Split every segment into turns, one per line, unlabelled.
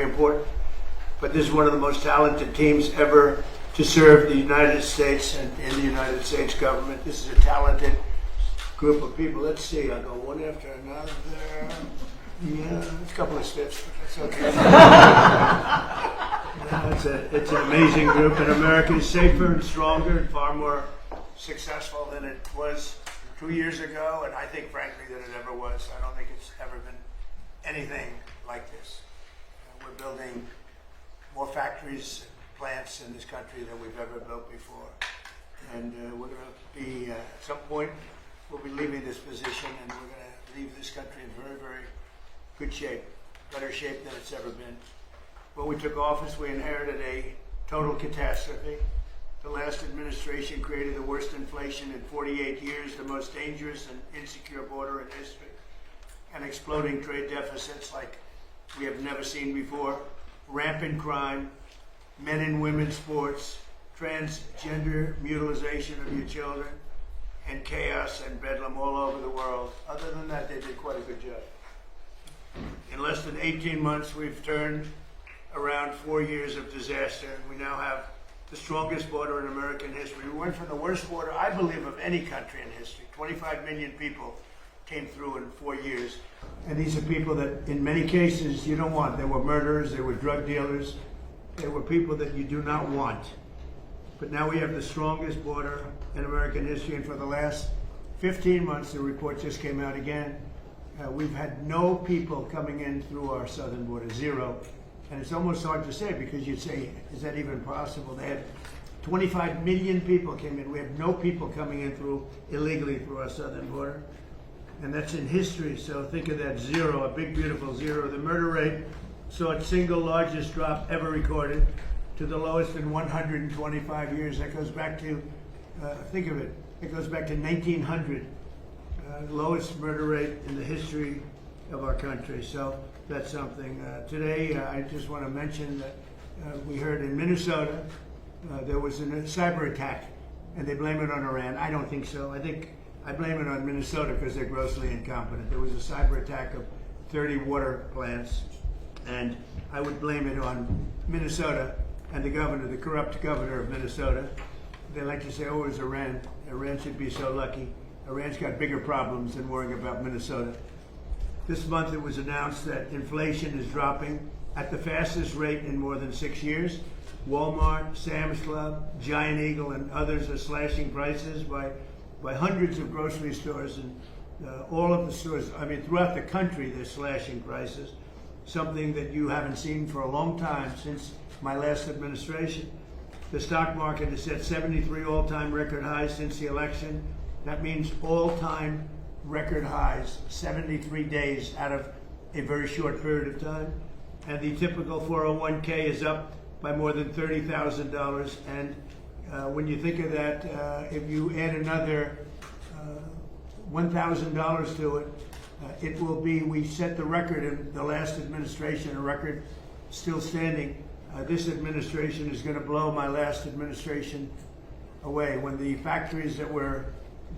important. But this is one of the most talented teams ever to serve the United States and in the United States government. This is a talented group of people. Let's see, I'll go one after another. Yeah, a couple of steps, but that's okay. It's an amazing group, and America is safer and stronger and far more successful than it was 2 years ago, and I think, frankly, that it ever was. I don't think it's ever been anything like this. We're building more factories and plants in this country than we've ever built before. And we're going to be, at some point, we'll be leaving this position, and we're going to leave this country in very, very good shape, better shape than it's ever been. When we took office, we inherited a total catastrophe. The last administration created the worst inflation in 48 years, the most dangerous and insecure border in history, and exploding trade deficits like we have never seen before, rampant crime, men and women's sports, transgender mutilization of your children, and chaos and bedlam all over the world. Other than that, they did quite a good job. In less than 18 months, we've turned around 4 years of disaster. We now have the strongest border in American history. We went from the worst border, I believe, of any country in history. 25 million people came through in 4 years. And these are people that, in many cases, you don't want. They were murderers, they were drug dealers, they were people that you do not want. But now we have the strongest border in American history, and for the last 15 months, the report just came out again, we've had no people coming in through our southern border, zero. And it's almost hard to say, because you'd say, is that even possible? They had 25 million people came in. We have no people coming in through illegally through our southern border. And that's in history, so think of that zero, a big, beautiful zero. The murder rate saw its single largest drop ever recorded to the lowest in 125 years. That goes back to, think of it, it goes back to 1900. Lowest murder rate in the history of our country. So that's something. Today, I just want to mention that we heard in Minnesota there was a cyber attack, and they blame it on Iran. I don't think so. I blame it on Minnesota because they're grossly incompetent. There was a cyber attack of 30 water plants, and I would blame it on Minnesota and the governor, the corrupt governor of Minnesota. They like to say, oh, it was Iran. Iran should be so lucky. Iran's got bigger problems than worrying about Minnesota. This month it was announced that inflation is dropping at the fastest rate in more than 6 years. Walmart, Sam's Club, Giant Eagle, and others are slashing prices by hundreds of grocery stores, and all of the stores, throughout the country, they're slashing prices, something that you haven't seen for a long time since my last administration. The stock market has set 73 all-time record highs since the election. That means all-time record highs, 73 days out of a very short period of time. And the typical 401k is up by more than $30,000. And when you think of that, if you add another $1,000 to it, it will be, we set the record in the last administration, a record still standing. This administration is going to blow my last administration away. When the factories that we're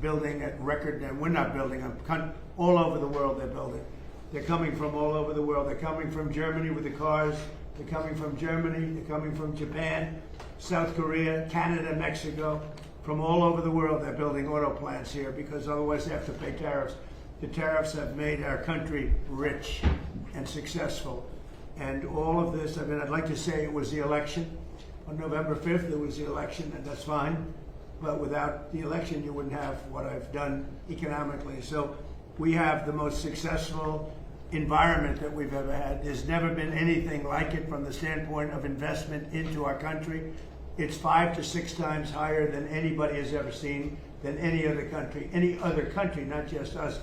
building at record, and we're not building them, all over the world they're building. They're coming from all over the world. They're coming from Germany with the cars. They're coming from Germany. They're coming from Japan, South Korea, Canada, Mexico. From all over the world, they're building auto plants here because otherwise they have to pay tariffs. The tariffs have made our country rich and successful. And all of this, I'd like to say it was the election. On November 5th, it was the election, and that's fine. But without the election, you wouldn't have what I've done economically. So we have the most successful environment that we've ever had. There's never been anything like it from the standpoint of investment into our country. It's 5 to 6 times higher than anybody has ever seen, than any other country, not just us,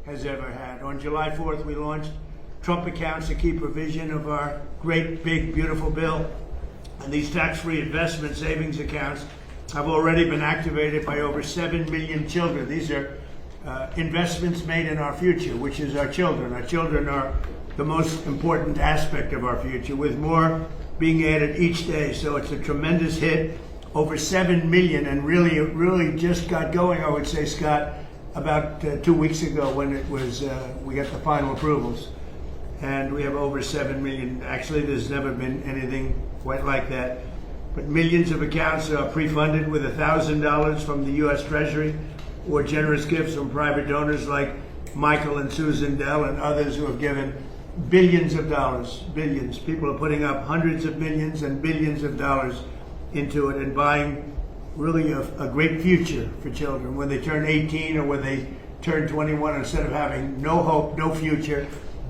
has ever had. On July 4th, we launched Trump Accounts, a key provision of our great, big, beautiful bill. And these tax-free investment savings accounts have already been activated by over 7 million children. These are investments made in our future, which is our children. Our children are the most important aspect of our future, with more being added each day. So it's a tremendous hit, over 7 million, and really just got going, I would say, Scott, about 2 weeks ago when it was we got the final approvals. and we have over 7 million. Actually, there's never been anything quite like that. But millions of accounts are pre-funded with $1,000 from the U.S. Treasury or generous gifts from private donors like Michael and Susan Dell and others who have given billions of dollars, billions. People are putting up hundreds of millions and billions of dollars into it and buying really a great future for children. When they turn 18 or when they turn 21, instead of having no hope, no future,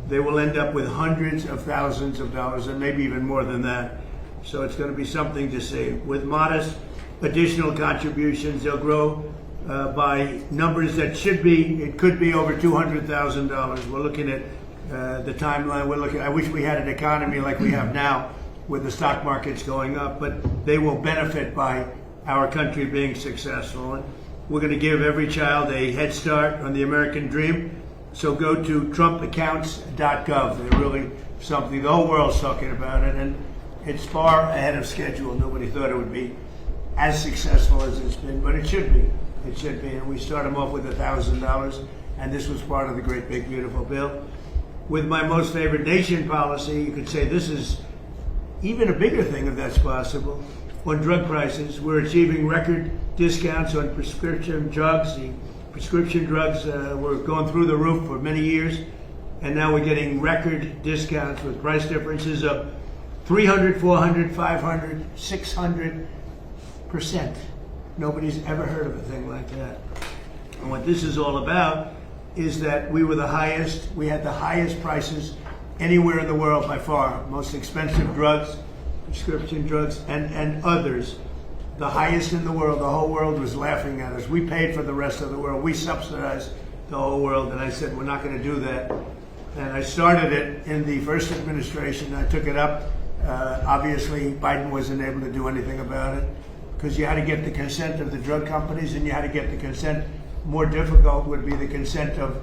they will end up with hundreds of thousands of dollars and maybe even more than that. So it's going to be something to see. With modest additional contributions, they'll grow by numbers that should be, it could be over $200,000. We're looking at the timeline. I wish we had an economy like we have now with the stock markets going up, but they will benefit by our country being successful. And we're going to give every child a head start on the American dream. So go to trumpaccounts.gov. They're really something, the whole world's talking about it, and it's far ahead of schedule. Nobody thought it would be as successful as it's been, but it should be. It should be. And we start them off with $1,000, and this was part of the great big beautiful bill. With my most favored nation policy, you could say this is even a bigger thing if that's possible. On drug prices, we're achieving record discounts on prescription drugs. The prescription drugs were going through the roof for many years, and now we're getting record discounts with price differences of 300, 400, 500, 600%. Nobody's ever heard of a thing like that. And what this is all about is that we had the highest prices anywhere in the world by far. Most expensive drugs, prescription drugs, and others. The highest in the world. The whole world was laughing at us. We paid for the rest of the world. We subsidized the whole world. And I said, we're not going to do that. And I started it in the first administration. I took it up. Obviously, Biden wasn't able to do anything about it because you had to get the consent of the drug companies, and you had to get the consent. More difficult would be the consent of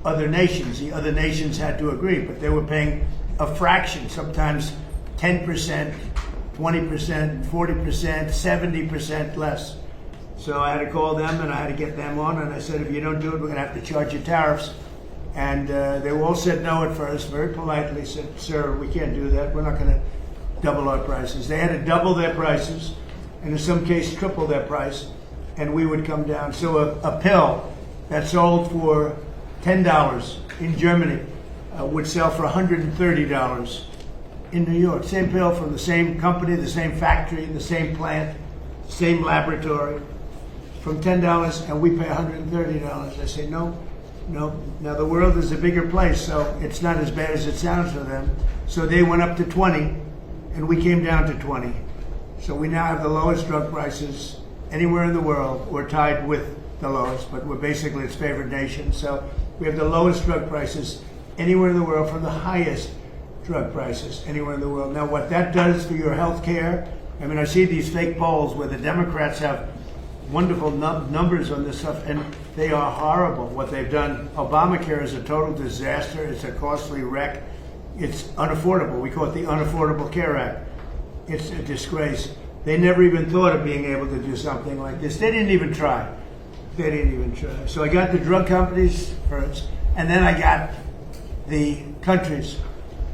other nations. The other nations had to agree, but they were paying a fraction, sometimes 10%, 20%, 40%, 70% less. So I had to call them and I had to get them on, and I said, if you don't do it, we're going to have to charge you tariffs. And they all said no at first, very politely said, sir, we can't do that. We're not going to double our prices. They had to double their prices, and in some cases triple their price, and we would come down. So a pill that sold for $10 in Germany would sell for $130 in New York. Same pill from the same company, the same factory, the same plant, same laboratory, from $10, and we pay $130. I say, no. Now the world is a bigger place, so it's not as bad as it sounds for them. So they went up to 20, and we came down to 20. So we now have the lowest drug prices anywhere in the world. We're tied with the lowest, but we're basically its favored nation. So we have the lowest drug prices anywhere in the world from the highest drug prices anywhere in the world. Now, what that does for your health care, I mean, I see these fake polls where the Democrats have wonderful numbers on this stuff, and they are horrible what they've done. Obamacare is a total disaster. It's a costly wreck. It's unaffordable. We call it the Unaffordable Care Act. It's a disgrace. They never even thought of being able to do something like this. They didn't even try. They didn't even try. So I got the drug companies first, and then I got the countries.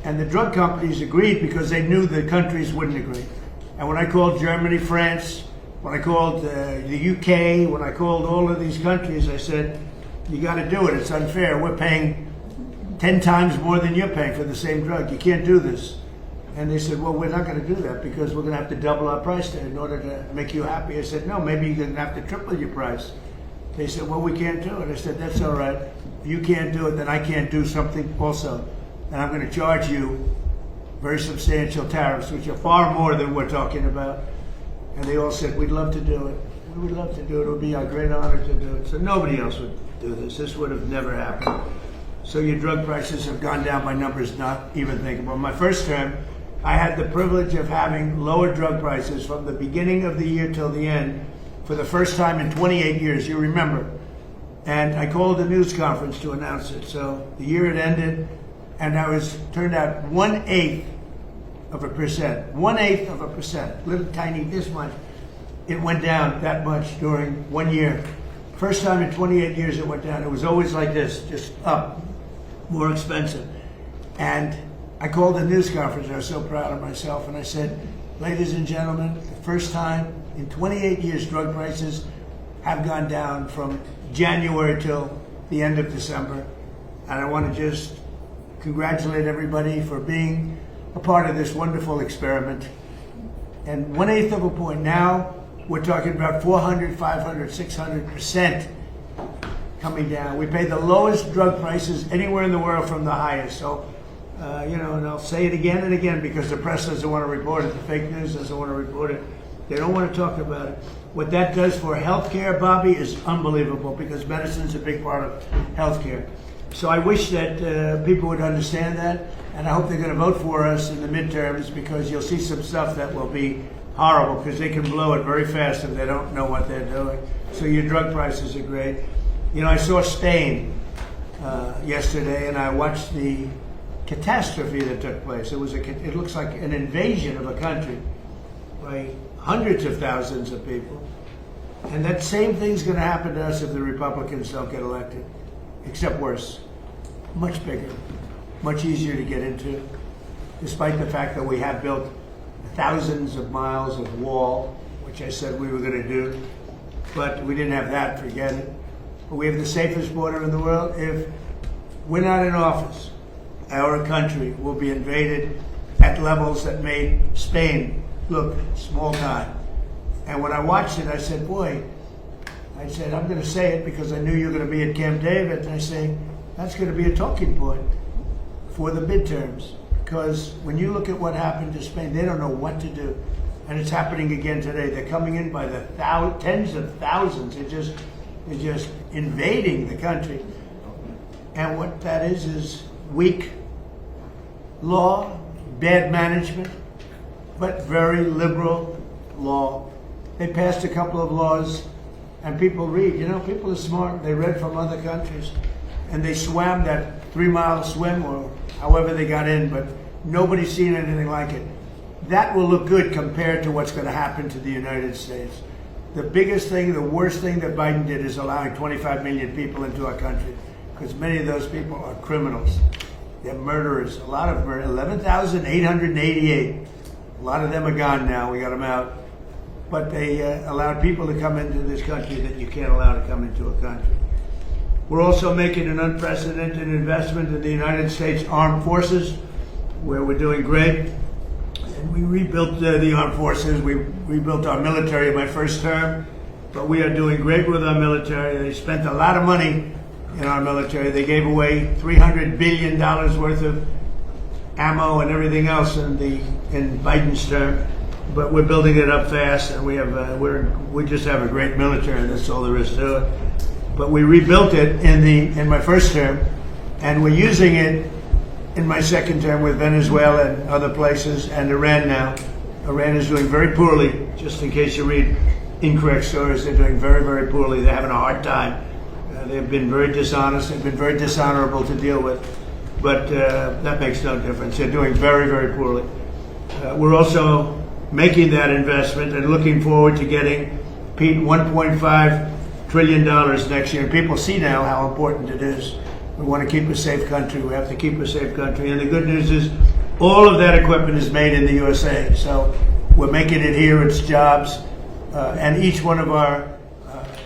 And the drug companies agreed because they knew the countries wouldn't agree. And when I called Germany, France, when I called the UK, when I called all of these countries, I said, you got to do it. It's unfair. We're paying 10 times more than you're paying for the same drug. You can't do this. And they said, well, we're not going to do that because we're going to have to double our price there in order to make you happy. I said, no, maybe you're going to have to triple your price. They said, well, we can't do it. I said, that's all right. If you can't do it, then I can't do something also. And I'm going to charge you very substantial tariffs, which are far more than we're talking about. And they all said, we'd love to do it. We would love to do it. It would be our great honor to do it. So nobody else would do this. This would have never happened. So your drug prices have gone down by numbers not even thinkable. My first term, I had the privilege of having lower drug prices from the beginning of the year till the end for the first time in 28 years, you remember. And I called a news conference to announce it. So the year had ended, and turned out 1/8 of a percent. 1/8 of a percent. Little tiny, this much. It went down that much during 1 year. First time in 28 years it went down. It was always like this, just up, more expensive. And I called a news conference. I was so proud of myself. And I said, ladies and gentlemen, the first time in 28 years, drug prices have gone down from January till the end of December. And I want to just congratulate everybody for being a part of this wonderful experiment. And 1/8 of a point. Now we're talking about 400, 500, 600% coming down. We pay the lowest drug prices anywhere in the world from the highest. So, and I'll say it again and again because the press doesn't want to report it. The fake news doesn't want to report it. They don't want to talk about it. What that does for healthcare, Bobby, is unbelievable because medicine is a big part of healthcare. So I wish that people would understand that, and I hope they're going to vote for us in the midterms because you'll see some stuff that will be horrible because they can blow it very fast if they don't know what they're doing. So your drug prices are great. I saw Spain yesterday, and I watched the catastrophe that took place. It looks like an invasion of a country by hundreds of thousands of people. And that same thing's going to happen to us if the Republicans don't get elected, except worse. Much bigger, much easier to get into, despite the fact that we have built thousands of miles of wall, which I said we were going to do. But we didn't have that, forget it. But we have the safest border in the world. If we're not in office, our country will be invaded at levels that made Spain look small time. And when I watched it, I said, boy, I'm going to say it because I knew you were going to be at Camp David. And I say, that's going to be a talking point for the midterms. Because when you look at what happened to Spain, they don't know what to do. And it's happening again today. They're coming in by the tens of thousands. They're just invading the country. And what that is weak law, bad management, but very liberal law. They passed a couple of laws, and people read. People are smart. They read from other countries, and they swam that 3-mile swim or however they got in, but nobody's seen anything like it. That will look good compared to what's going to happen to the United States. The biggest thing, the worst thing that Biden did is allowing 25 million people into our country, because many of those people are criminals. They're murderers. A lot of them, 11,888. A lot of them are gone now. We got them out. But they allowed people to come into this country that you can't allow to come into a country. We're also making an unprecedented investment in the United States Armed Forces, where we're doing great. And we rebuilt the armed forces. We rebuilt our military in my first term. But we are doing great with our military. They spent a lot of money in our military. They gave away $300 billion worth of ammo and everything else in Biden's term. But we're building it up fast, and we just have a great military. That's all there is to it. But we rebuilt it in my first term, and we're using it in my second term with Venezuela and other places, and Iran now. Iran is doing very poorly. Just in case you read incorrect stories, they're doing very, very poorly. They're having a hard time. They've been very dishonest. They've been very dishonorable to deal with. But that makes no difference. They're doing very, very poorly. We're also making that investment and looking forward to getting $1.5 trillion next year. And people see now how important it is. We want to keep a safe country. We have to keep a safe country. And the good news is all of that equipment is made in the USA. So we're making it here. It's jobs. And each one of our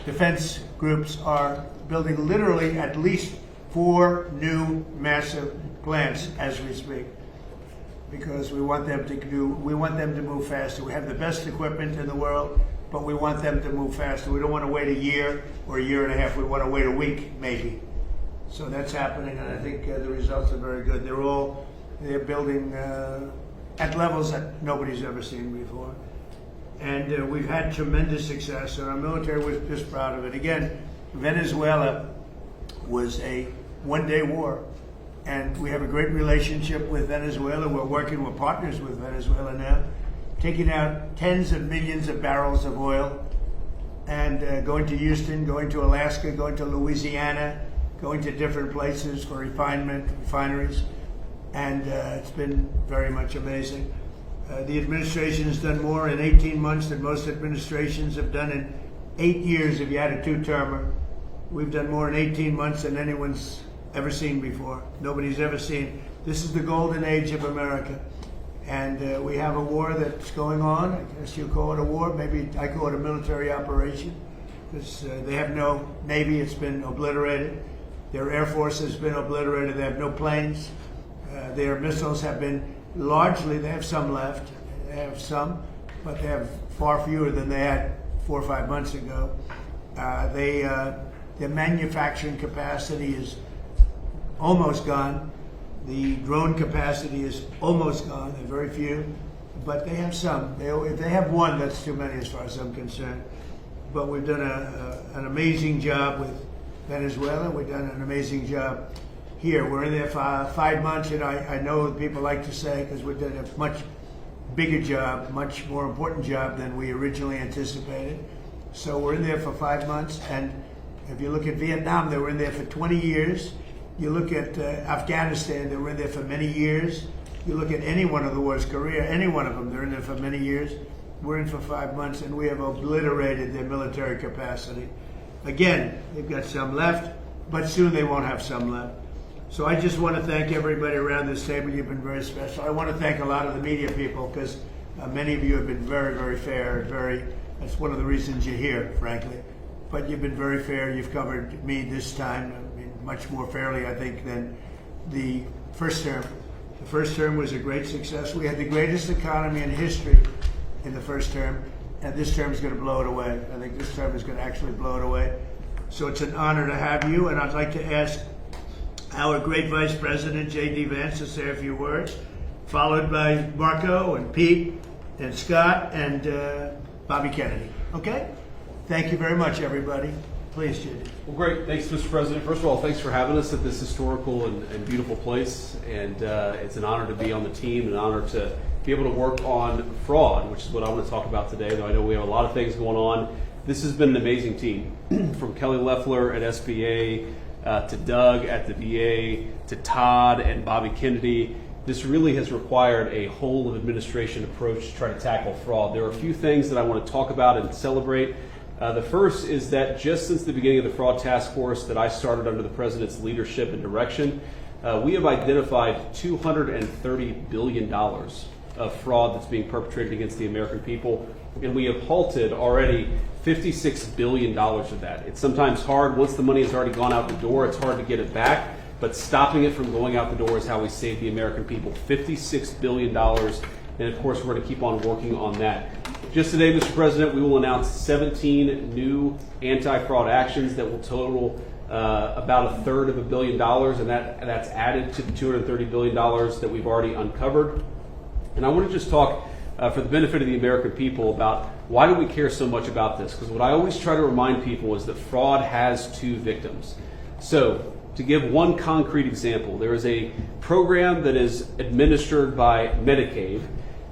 defense groups are building literally at least 4 new massive plants as we speak, because we want them to move faster. We have the best equipment in the world, but we want them to move faster. We don't want to wait a year or a year and a half. We want to wait a week, maybe. So that's happening, and I think the results are very good. They're building at levels that nobody's ever seen before. And we've had tremendous success, and our military was just proud of it. Again, Venezuela was a one-day war, and we have a great relationship with Venezuela. We're partners with Venezuela now, taking out tens of millions of barrels of oil, and going to Houston, going to Alaska, going to Louisiana, going to different places for refineries, and it's been very much amazing. The administration has done more in 18 months than most administrations have done in 8 years if you had a 2-termer. We've done more in 18 months than anyone's ever seen before. Nobody's ever seen This is the golden age of America. And we have a war that's going on. I guess you call it a war. Maybe I call it a military operation, because they have no Navy. It's been obliterated. Their Air Force has been obliterated. They have no planes. Their missiles have been largely, they have some left. They have some, but they have far fewer than they had 4 or 5 months ago. Their manufacturing capacity is almost gone. The drone capacity is almost gone. There are very few, but they have some. If they have one, that's too many as far as I'm concerned. But we've done an amazing job with Venezuela. We've done an amazing job here. We're in there for 5 months, and I know people like to say, because we've done a much bigger job, much more important job than we originally anticipated. So we're in there for 5 months, and if you look at Vietnam, they were in there for 20 years. You look at Afghanistan, they were in there for many years. You look at any one of the wars, Korea, any one of them, they're in there for many years. We're in for 5 months, and we have obliterated their military capacity. Again, they've got some left, but soon they won't have some left. So I just want to thank everybody around this table. You've been very special. I want to thank a lot of the media people, because many of you have been very, very fair. That's one of the reasons you're here, frankly. But you've been very fair. You've covered me this time, I mean, much more fairly, I think, than the first term. The first term was a great success. We had the greatest economy in history in the first term, and this term is going to blow it away. I think this term is going to actually blow it away. So it's an honor to have you, and I'd like to ask our great Vice President, J.D. Vance, to say a few words, followed by Marco and Pete and Scott and Bobby Kennedy. Okay? Thank you very much, everybody. Please, J.D.
Well, great. Thanks, Mr. President. First of all, thanks for having us at this historical and beautiful place. And it's an honor to be on the team, an honor to be able to work on fraud, which is what I want to talk about today, though I know we have a lot of things going on. This has been an amazing team, from Kelly Loeffler at SBA, to Doug at the VA, to Todd and Bobby Kennedy. This really has required a whole of administration approach to try to tackle fraud. There are a few things that I want to talk about and celebrate. The first is that just since the beginning of the Fraud Task Force that I started under the President's leadership and direction, we have identified $230 billion of fraud that's being perpetrated against the American people, and we have halted already $56 billion of that. It's sometimes hard, once the money has already gone out the door, it's hard to get it back, but stopping it from going out the door is how we save the American people. $56 billion, and of course we're going to keep on working on that. Just today, Mr. President, we will announce 17 new anti-fraud actions that will total about $1/3 billion, and that's added to the $230 billion that we've already uncovered. And I want to just talk for the benefit of the American people about why do we care so much about this? Because what I always try to remind people is that fraud has two victims. So to give one concrete example, there is a program that is administered by Medicaid,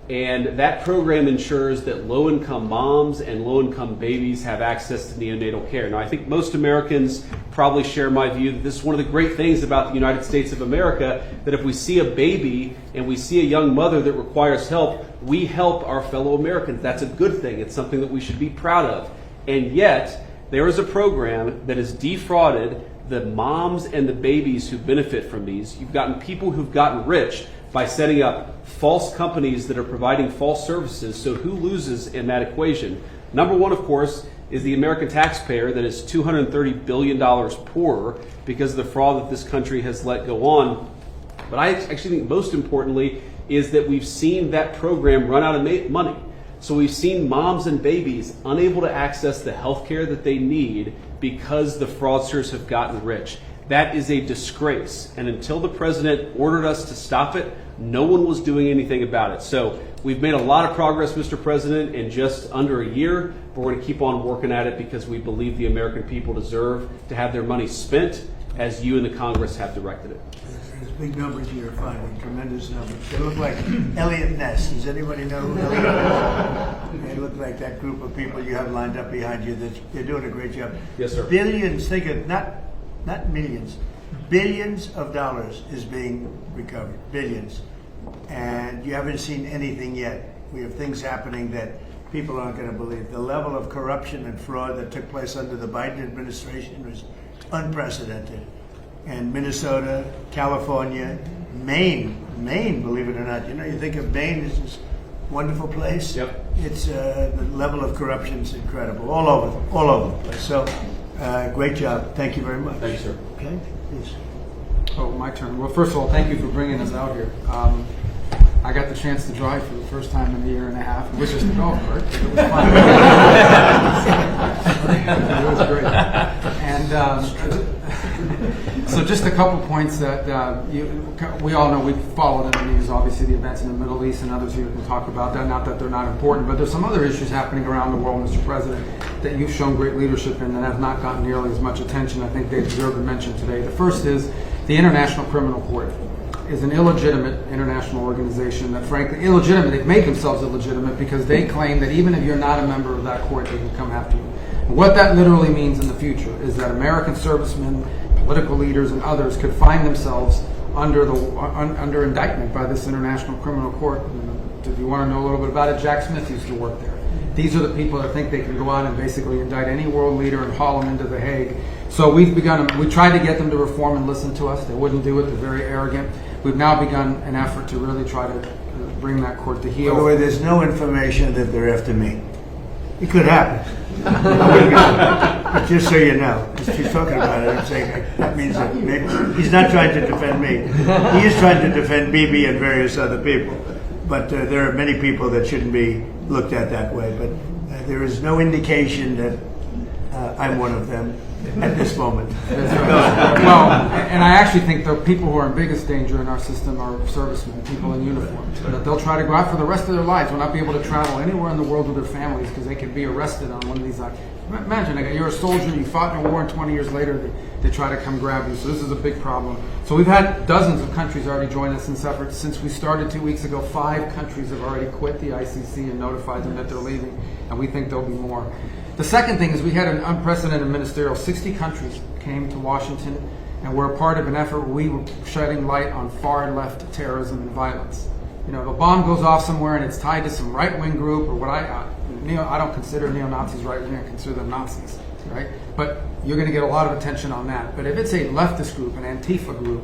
and that program ensures that low-income moms and low-income babies have access to neonatal care. Now, I think most Americans probably share my view that this is one of the great things about the United States of America, that if we see a baby and we see a young mother that requires help, we help our fellow Americans. That's a good thing. It's something that we should be proud of. And yet, there is a program that has defrauded the moms and the babies who benefit from these. You've gotten people who've gotten rich by setting up false companies that are providing false services. So who loses in that equation? Number one, of course, is the American taxpayer that is $230 billion poorer because of the fraud that this country has let go on. But I actually think most importantly is that we've seen that program run out of money. So we've seen moms and babies unable to access the health care that they need because the fraudsters have gotten rich. That is a disgrace. And until the president ordered us to stop it, no one was doing anything about it. So we've made a lot of progress, Mr. President, in just under a year, but we're going to keep on working at it because we believe the American people deserve to have their money spent as you and the Congress have directed it.
There's big numbers you're finding, tremendous numbers. They look like Elliot Ness. Does anybody know who Elliot Ness is? They look like that group of people you have lined up behind you. They're doing a great job.
Yes, sir.
Billions, think of, not millions, billions of dollars is being recovered, billions. And you haven't seen anything yet. We have things happening that people aren't going to believe. The level of corruption and fraud that took place under the Biden administration was unprecedented. and Minnesota, California, Maine, believe it or not. You know, you think of Maine as this wonderful place.
Yep.
It's the level of corruption is incredible, all over the place. So, great job. Thank you very much.
Thank you, sir.
Okay, please.
Oh, my turn. Well, first of all, thank you for bringing us out here. I got the chance to drive for the first time in a year and a half, which is the golf cart. It was fun. It was great. And so just a couple points that we all know. We followed in the news, obviously, the events in the Middle East, and others here can talk about that. Not that they're not important, but there's some other issues happening around the world, Mr. President, that you've shown great leadership in that have not gotten nearly as much attention. I think they deserve to mention today. The first is the International Criminal Court is an illegitimate international organization that, frankly, illegitimate. They've made themselves illegitimate because they claim that even if you're not a member of that court, they can come after you. And what that literally means in the future is that American servicemen, political leaders, and others could find themselves under indictment by this International Criminal Court. If you want to know a little bit about it, Jack Smith used to work there. These are the people that think they can go out and basically indict any world leader and haul them into The Hague. So we tried to get them to reform and listen to us. They wouldn't do it. They're very arrogant. We've now begun an effort to really try to bring that court to heel.
By the way, there's no information that they're after me. It could happen. But just so you know, she's talking about it, I'm saying that means that maybe he's not trying to defend me. He is trying to defend Bibi and various other people. But there are many people that shouldn't be looked at that way. But there is no indication that I'm one of them at this moment.
That's right. Well, and I actually think the people who are in biggest danger in our system are servicemen, people in uniform. That they'll try to go out for the rest of their lives, will not be able to travel anywhere in the world with their families because they could be arrested on one of these. Imagine, you're a soldier, you fought in a war, and 20 years later they try to come grab you. So this is a big problem. So we've had dozens of countries already join us in this effort. Since we started 2 weeks ago, 5 countries have already quit the ICC and notified them that they're leaving, and we think there'll be more. The second thing is we had an unprecedented ministerial. 60 countries came to Washington and were a part of an effort where we were shedding light on far-left terrorism and violence. You know, if a bomb goes off somewhere and it's tied to some right-wing group or what I don't consider neo-Nazis right-wing, I consider them Nazis, right? But you're going to get a lot of attention on that. But if it's a leftist group, an Antifa group,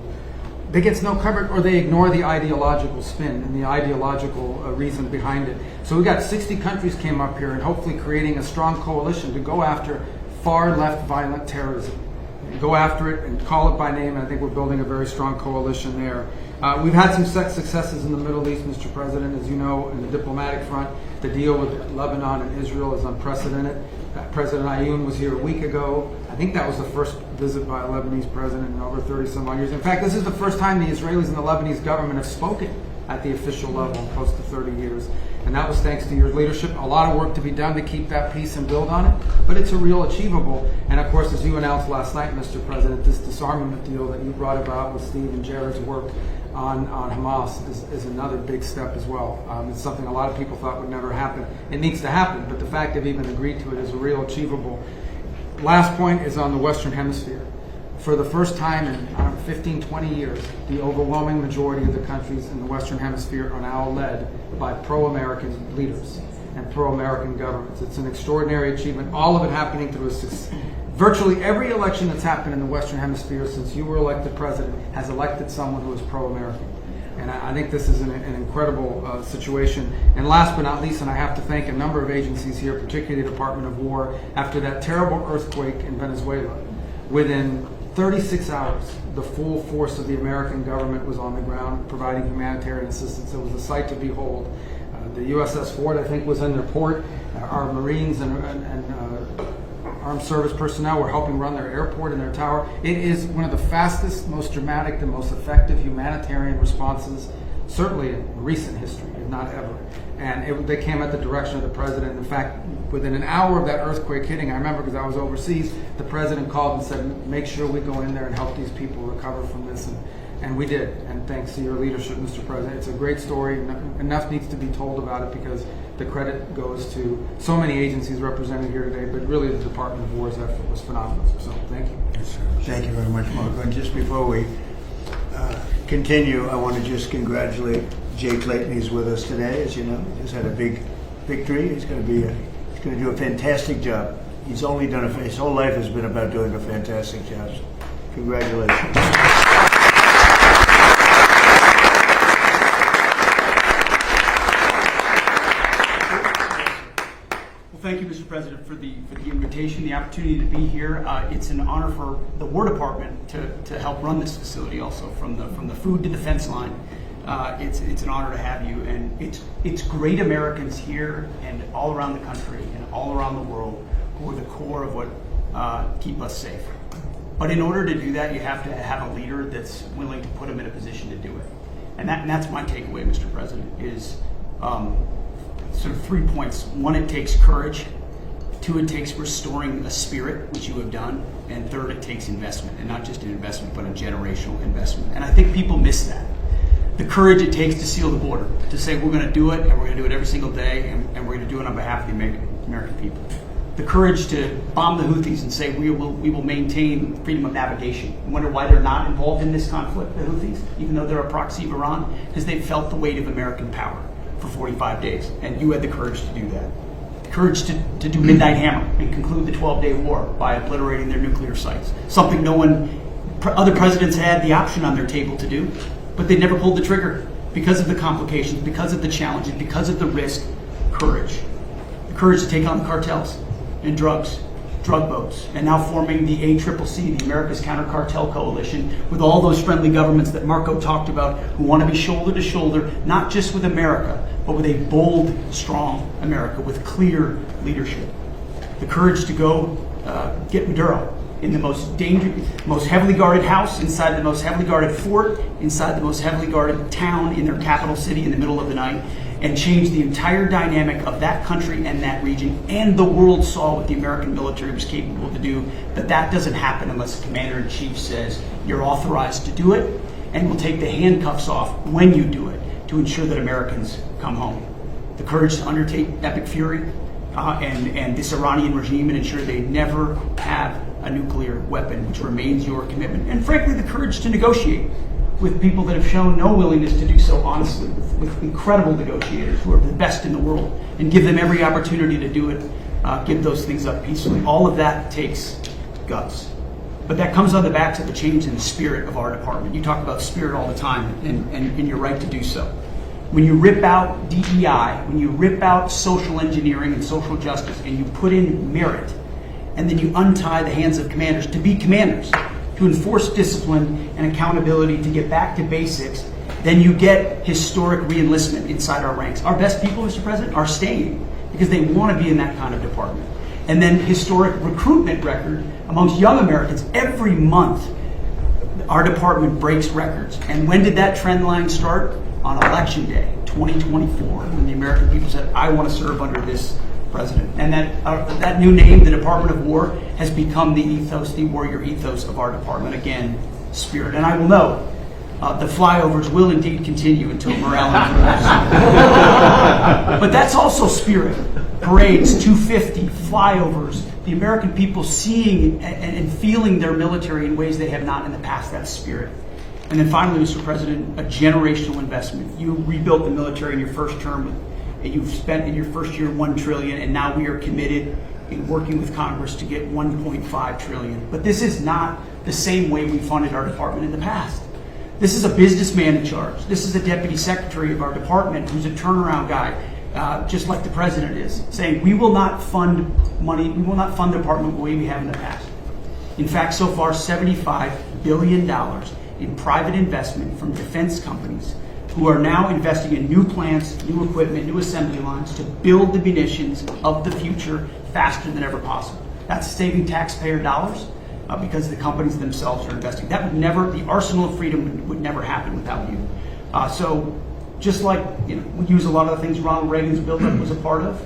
that gets no coverage, or they ignore the ideological spin and the ideological reason behind it. So we got 60 countries came up here and hopefully creating a strong coalition to go after far left violent terrorism. Go after it and call it by name, and I think we're building a very strong coalition there. We've had some successes in the Middle East, Mr. President. As you know, in the diplomatic front, the deal with Lebanon and Israel is unprecedented. President Ayoun was here a week ago. I think that was the first visit by a Lebanese president in over 30-some-odd years. In fact, this is the first time the Israelis and the Lebanese government have spoken at the official level in close to 30 years. And that was thanks to your leadership. A lot of work to be done to keep that peace and build on it, but it's a real achievable. And of course, as you announced last night, Mr. President, this disarmament deal that you brought about with Steve and Jared's work on Hamas is another big step as well. It's something a lot of people thought would never happen. It needs to happen, but the fact they've even agreed to it is a real achievable. Last point is on the Western Hemisphere. For the first time in 15, 20 years, the overwhelming majority of the countries in the Western Hemisphere are now led by pro-American leaders and pro-American governments. It's an extraordinary achievement, all of it happening through virtually every election that's happened in the Western Hemisphere since you were elected president has elected someone who is pro-American. And I think this is an incredible situation. And last but not least, and I have to thank a number of agencies here, particularly the Department of War, after that terrible earthquake in Venezuela, within 36 hours, the full force of the American government was on the ground providing humanitarian assistance. It was a sight to behold. The USS Ford, I think, was in their port. Our Marines and armed service personnel were helping run their airport and their tower. It is one of the fastest, most dramatic, and most effective humanitarian responses, certainly in recent history, if not ever. And they came at the direction of the president. In fact, within an hour of that earthquake hitting, I remember because I was overseas, the president called and said, make sure we go in there and help these people recover from this. And we did. And thanks to your leadership, Mr. President. It's a great story. Enough needs to be told about it because the credit goes to so many agencies represented here today, but really the Department of War's effort was phenomenal. So thank you.
Yes, sir. Thank you very much, Marco. And just before we continue, I want to just congratulate Jay Clayton. He's with us today, as you know. He just had a big victory. He's going to do a fantastic job. He's only done his whole life has been about doing a fantastic job. So Congratulations.
Well, thank you, Mr. President, for the invitation, the opportunity to be here. It's an honor for the War Department to help run this facility. Also, from the food to the fence line, it's an honor to have you. And it's great Americans here and all around the country and all around the world who are the core of what keep us safe. But in order to do that, you have to have a leader that's willing to put them in a position to do it. And that's my takeaway, Mr. President, is sort of 3 points. One, it takes courage. 2, it takes restoring a spirit, which you have done. And 3rd, it takes investment, and not just an investment, but a generational investment. And I think people miss that. The courage it takes to seal the border, to say we're going to do it, and we're going to do it every single day, and we're going to do it on behalf of the American people. The courage to bomb the Houthis and say we will maintain freedom of navigation. I wonder why they're not involved in this conflict, the Houthis, even though they're a proxy of Iran, because they've felt the weight of American power for 45 days, and you had the courage to do that. The courage to do Midnight Hammer and conclude the 12-day war by obliterating their nuclear sites, something other presidents had the option on their table to do, but they never pulled the trigger because of the complications, because of the challenges, because of the risk. Courage. The courage to take on the cartels and drugs, drug boats, and now forming the ACCC, the America's Counter Cartel Coalition, with all those friendly governments that Marco talked about who want to be shoulder to shoulder, not just with America, but with a bold, strong America with clear leadership. The courage to go get Maduro in the most heavily guarded house, inside the most heavily guarded fort, inside the most heavily guarded town in their capital city in the middle of the night, and change the entire dynamic of that country and that region. And the world saw what the American military was capable to do, that doesn't happen unless the commander-in-chief says you're authorized to do it, and will take the handcuffs off when you do it to ensure that Americans come home. The courage to undertake Epic Fury and this Iranian regime and ensure they never have a nuclear weapon, which remains your commitment. And frankly, the courage to negotiate with people that have shown no willingness to do so honestly, with incredible negotiators who are the best in the world, and give them every opportunity to do it, give those things up peacefully. All of that takes guts. But that comes on the backs of the change in the spirit of our department. You talk about spirit all the time, and you're right to do so. When you rip out DEI, when you rip out social engineering and social justice, and you put in merit, and then you untie the hands of commanders to be commanders, to enforce discipline and accountability, to get back to basics, then you get historic re-enlistment inside our ranks. Our best people, Mr. President, are staying because they want to be in that kind of department. And then historic recruitment record amongst young Americans. Every month, our department breaks records. And when did that trend line start? On Election Day, 2024, when the American people said, I want to serve under this president. And that new name, the Department of War, has become the ethos, the warrior ethos of our department. Again, spirit. And I will note, the flyovers will indeed continue until morale improves. But that's also spirit. Parades, 250, flyovers, the American people seeing and feeling their military in ways they have not in the past. That's spirit. And then finally, Mr. President, a generational investment. You rebuilt the military in your first term. You've spent in your first year $1 trillion, and now we are committed in working with Congress to get $1.5 trillion. But this is not the same way we funded our department in the past. This is a businessman in charge. This is a deputy secretary of our department who's a turnaround guy, just like the president is, saying we will not fund money, we will not fund the department the way we have in the past. In fact, so far, $75 billion in private investment from defense companies who are now investing in new plants, new equipment, new assembly lines to build the munitions of the future faster than ever possible. That's saving taxpayer dollars because the companies themselves are investing. That would never, the arsenal of freedom would never happen without you. So just like we use a lot of the things Ronald Reagan's buildup was a part of,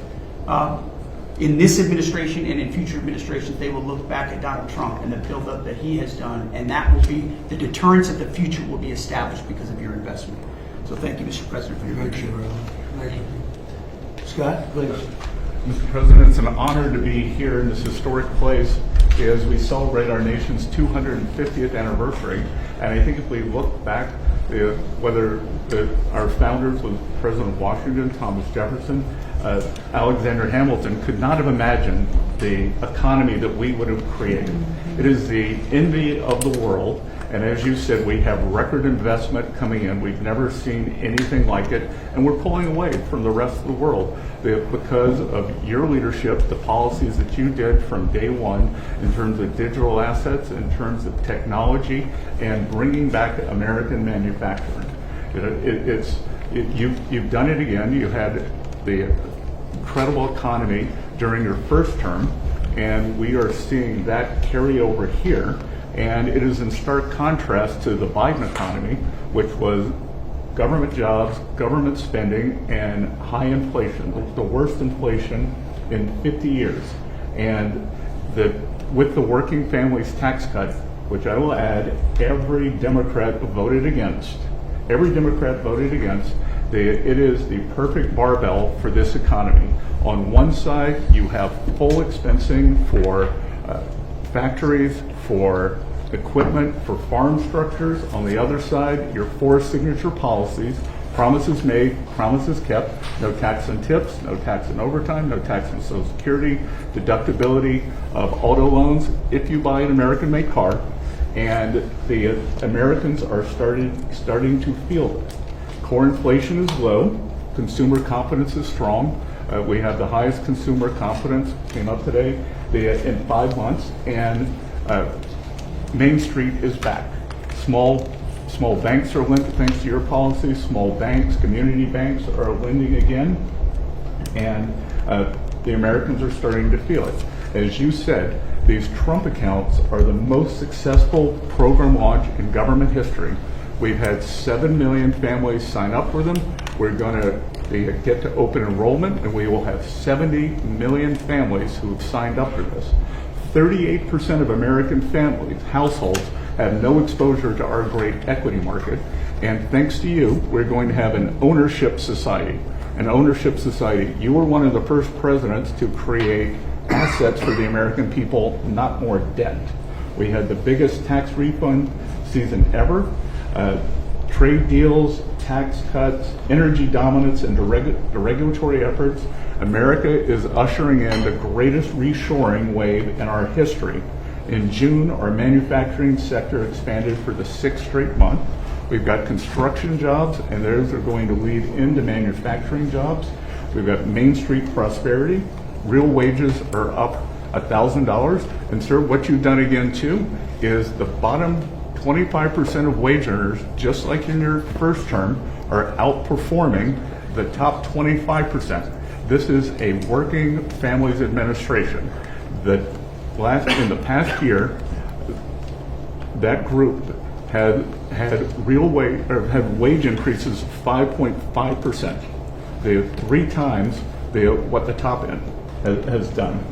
in this administration and in future administrations, they will look back at Donald Trump and the buildup that he has done, and that will be, the deterrence of the future will be established because of your investment. So thank you, Mr. President, for your leadership.
Scott, please.
Mr. President, it's an honor to be here in this historic place as we celebrate our nation's 250th anniversary. And I think if we look back, whether our founders was President Washington, Thomas Jefferson, Alexander Hamilton could not have imagined the economy that we would have created. It is the envy of the world. And as you said, we have record investment coming in. We've never seen anything like it. And we're pulling away from the rest of the world because of your leadership, the policies that you did from day one in terms of digital assets, in terms of technology, and bringing back American manufacturing. You've done it again. You had the incredible economy during your first term, and we are seeing that carry over here. And it is in stark contrast to the Biden economy, which was government jobs, government spending, and high inflation, the worst inflation in 50 years. And with the working families tax cut, which I will add, every Democrat voted against. Every Democrat voted against. It is the perfect barbell for this economy. On one side, you have full expensing for factories, for equipment, for farm structures. On the other side, your 4 signature policies, promises made, promises kept, no tax on tips, no tax on overtime, no tax on Social Security, deductibility of auto loans if you buy an American-made car, and the Americans are starting to feel it. Core inflation is low, consumer confidence is strong. We have the highest consumer confidence, came up today, in 5 months, and Main Street is back. Small banks are lending, thanks to your policy. Small banks, community banks are lending again, and the Americans are starting to feel it. As you said, these Trump accounts are the most successful program launch in government history. We've had 7 million families sign up for them. We're going to get to open enrollment, and we will have 70 million families who have signed up for this. 38% of American families, households, have no exposure to our great equity market. And thanks to you, we're going to have an ownership society. An ownership society. You were one of the first presidents to create assets for the American people, not more debt. We had the biggest tax refund season ever. Trade deals, tax cuts, energy dominance, and the regulatory efforts. America is ushering in the greatest reshoring wave in our history. In June, our manufacturing sector expanded for the 6th straight month. We've got construction jobs, and those are going to lead into manufacturing jobs. We've got Main Street prosperity. Real wages are up $1,000. And sir, what you've done again too is the bottom 25% of wage earners, just like in your first term, are outperforming the top 25%. This is a working families administration. In the past year, that group had wage increases of 5.5%. They have 3 times what the top end has done.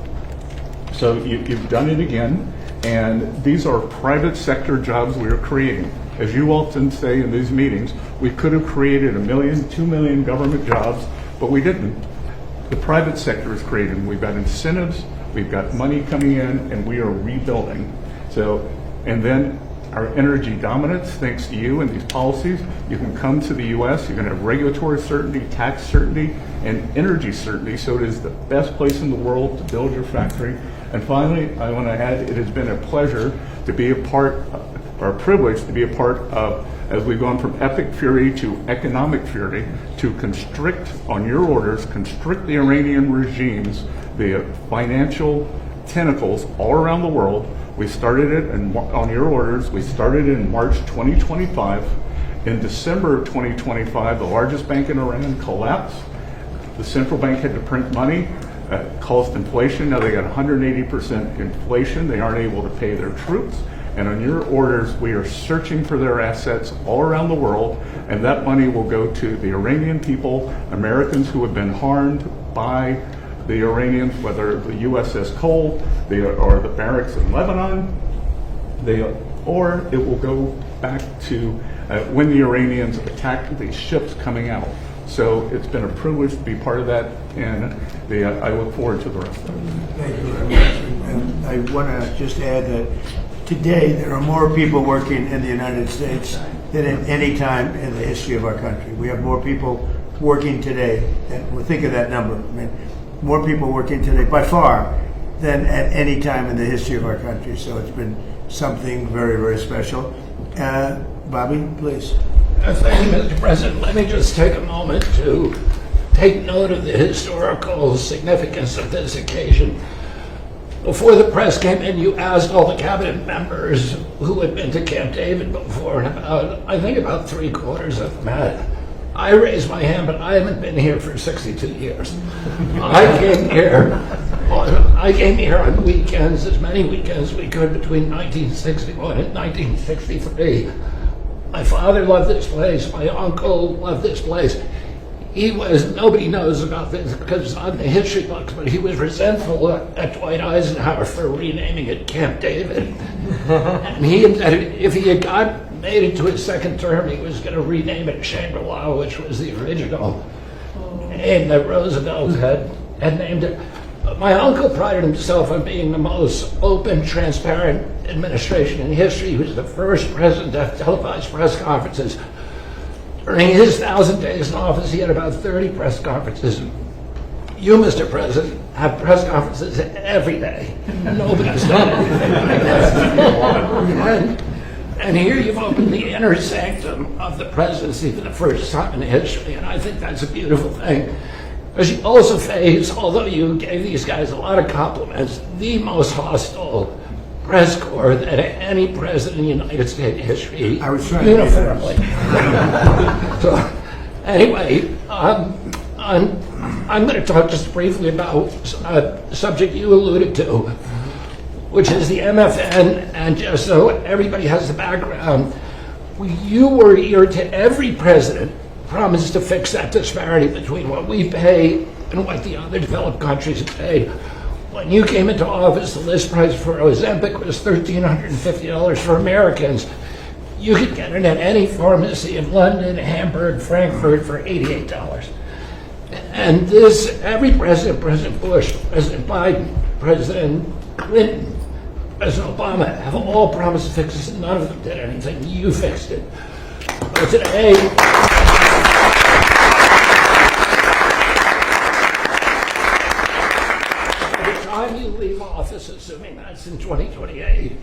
So you've done it again, and these are private sector jobs we are creating. As you often say in these meetings, we could have created 1 million, 2 million government jobs, but we didn't. The private sector is creating. We've got incentives, we've got money coming in, and we are rebuilding. And then our energy dominance, thanks to you and these policies, you can come to the U.S., you're going to have regulatory certainty, tax certainty, and energy certainty, so it is the best place in the world to build your factory. And finally, I want to add, it has been a pleasure to be a part, or a privilege to be a part of, as we've gone from epic fury to economic fury, to constrict, on your orders, constrict the Iranian regime's the financial tentacles all around the world. We started it on your orders. We started it in March 2025. In December of 2025, the largest bank in Iran collapsed. The central bank had to print money, caused inflation. Now they got 180% inflation. They aren't able to pay their troops. And on your orders, we are searching for their assets all around the world, and that money will go to the Iranian people, Americans who have been harmed by the Iranians, whether the USS Cole or the barracks in Lebanon, or it will go back to when the Iranians attacked the ships coming out. So it's been a privilege to be part of that, and I look forward to the rest of it.
Thank you very much. And I want to just add that today there are more people working in the United States than at any time in the history of our country. We have more people working today. And we'll think of that number. I mean, more people working today by far than at any time in the history of our country. So it's been something very, very special. Bobby, please.
Thank you, Mr. President. Let me just take a moment to take note of the historical significance of this occasion. Before the press came in, you asked all the cabinet members who had been to Camp David before, and I think about 3/4 of them had. I raised my hand, but I haven't been here for 62 years. I came here on weekends, as many weekends as we could between 1961 and 1963. My father loved this place. My uncle loved this place. Nobody knows about this because it's not in the history books, but he was resentful at Dwight Eisenhower for renaming it Camp David. And if he had made it to his second term, he was going to rename it Shangri-La, which was the original name that Roosevelt had named it. But my uncle prided himself on being the most open, transparent administration in history. He was the first president to have televised press conferences. During his 1,000 days in office, he had about 30 press conferences. You, Mr. President, have press conferences every day. Nobody's done anything like that. And here you've opened the inner sanctum of the presidency for the first time in history, and I think that's a beautiful thing. Because you also face, although you gave these guys a lot of compliments, the most hostile press corps that any president in United States history
I was trying to
uniformly. So, anyway, I'm going to talk just briefly about a subject you alluded to, which is the MFN, and just so everybody has the background, you were ear to every president promised to fix that disparity between what we pay and what the other developed countries pay. When you came into office, the list price for Ozempic was $1,350 for Americans. You could get it at any pharmacy in London, Hamburg, Frankfurt for $88. And every president, President Bush, President Biden, President Clinton, President Obama, have all promised to fix this, and none of them did anything. You fixed it. But today, by the time you leave office, assuming that's in 2028,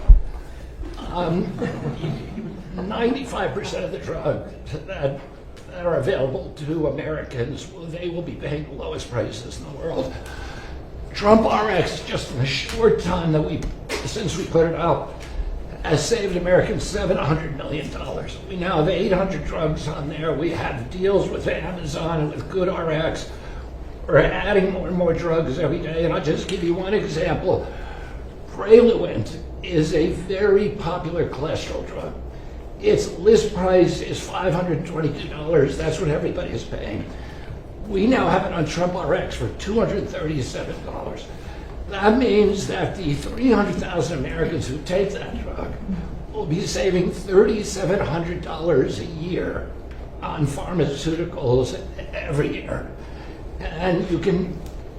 95% of the drugs that are available to Americans, they will be paying the lowest prices in the world. Trump RX, just in the short time since we put it up, has saved Americans $700 million. We now have 800 drugs on there. We have deals with Amazon and with GoodRx. We're adding more and more drugs every day. And I'll just give you one example. Praluent is a very popular cholesterol drug. Its list price is $522. That's what everybody is paying. We now have it on Trump RX for $237. That means that the 300,000 Americans who take that drug will be saving $3,700 a year on pharmaceuticals every year. And you can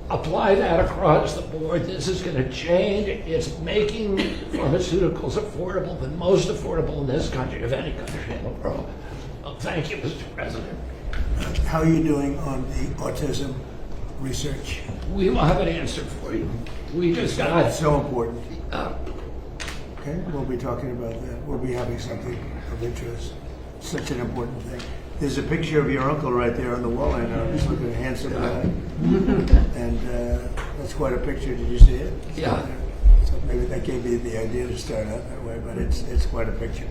apply that across the board. This is going to change. It's making pharmaceuticals affordable, the most affordable in this country of any country in the world. Well, thank you, Mr. President.
How are you doing on the autism research?
We will have an answer for you. We just got
That's so important.
uh,
Okay, we'll be talking about that. We'll be having something of interest. Such an important thing. There's a picture of your uncle right there on the wall. I know he's looking handsome guy, and that's quite a picture. Did you see it?
Yeah.
So maybe that gave me the idea to start out that way, but it's quite a picture.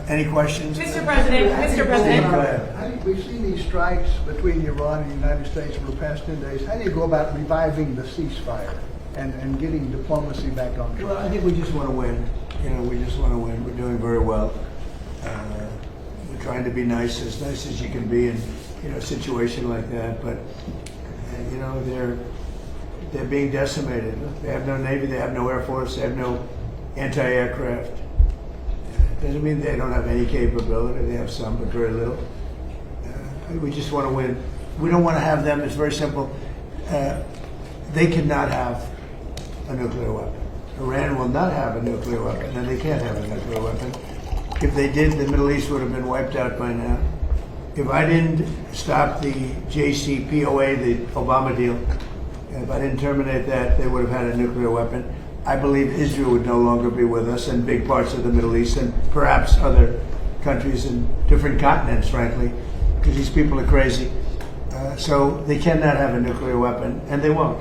Any questions?
Mr. President, Mr. President.
Go ahead.
We've seen these strikes between Iran and the United States over the past 10 days. How do you go about reviving the ceasefire and getting diplomacy back on track?
Well, I think we just want to win. We just want to win. We're doing very well. We're trying to be nice as you can be in a situation like that. But they're being decimated. They have no navy. They have no air force. They have no anti-aircraft. Doesn't mean they don't have any capability. They have some, but very little. We just want to win. We don't want to have them. It's very simple. They cannot have a nuclear weapon. Iran will not have a nuclear weapon, and they can't have a nuclear weapon. If they did, the Middle East would have been wiped out by now. if I didn't stop the JCPOA, the Obama deal, if I didn't terminate that, they would have had a nuclear weapon. I believe Israel would no longer be with us and big parts of the Middle East and perhaps other countries in different continents, frankly, because these people are crazy. So they cannot have a nuclear weapon, and they won't.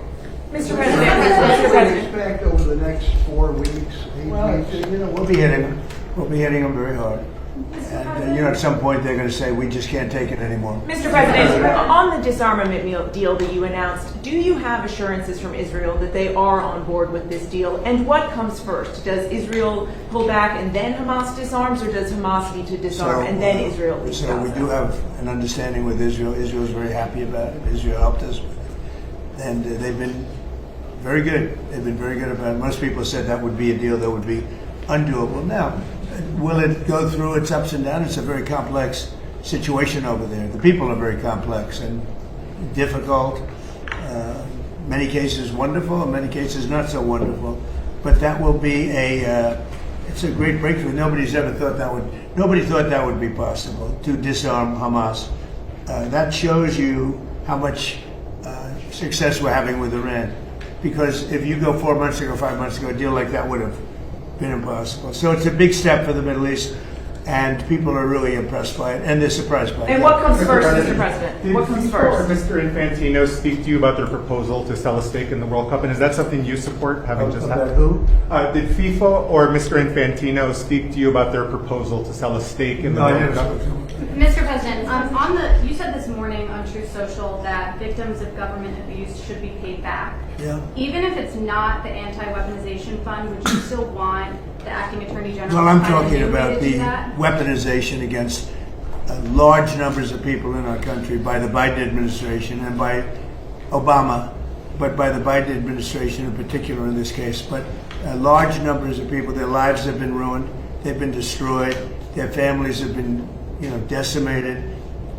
Mr.
What
President,
do you
Mr. President.
expect over the next 4 weeks, 8
Well,
weeks?
we'll be hitting them. We'll be hitting them very hard. And at some point they're going to say, we just can't take it anymore.
Mr. President, on the disarmament deal that you announced, do you have assurances from Israel that they are on board with this deal? And what comes first? Does Israel pull back and then Hamas disarms, or does Hamas need to disarm and then Israel leaves
So we
Gaza?
do have an understanding with Israel. Israel is very happy about it. Israel helped us with it. And they've been very good. They've been very good about it. Most people said that would be a deal that would be undoable. Now, will it go through its ups and downs? It's a very complex situation over there. The people are very complex and difficult. Many cases wonderful, in many cases not so wonderful. But that will be it's a great breakthrough. Nobody thought that would be possible, to disarm Hamas. That shows you how much success we're having with Iran. Because if you go 4 months ago, 5 months ago, a deal like that would have been impossible. So it's a big step for the Middle East, and people are really impressed by it, and they're surprised by it.
And what comes first, Mr. President? What comes first?
Mr. Infantino speak to you about their proposal to sell a stake in the World Cup, and is that something you support, having just
About
happened?
who?
Did FIFA or Mr. Infantino speak to you about their proposal to sell a stake in the
No, I
World
didn't
Cup?
spoke to him.
Mr. President, you said this morning on Truth Social that victims of government abuse should be paid back.
Yeah.
Even if it's not the anti-weaponization fund, would you still want the acting attorney general?
Well, I'm
to find a
talking
new way
about
to do
the
that?
weaponization against large numbers of people in our country by the Biden administration and by Obama, but by the Biden administration in particular in this case. But large numbers of people, their lives have been ruined, they've been destroyed, their families have been, decimated.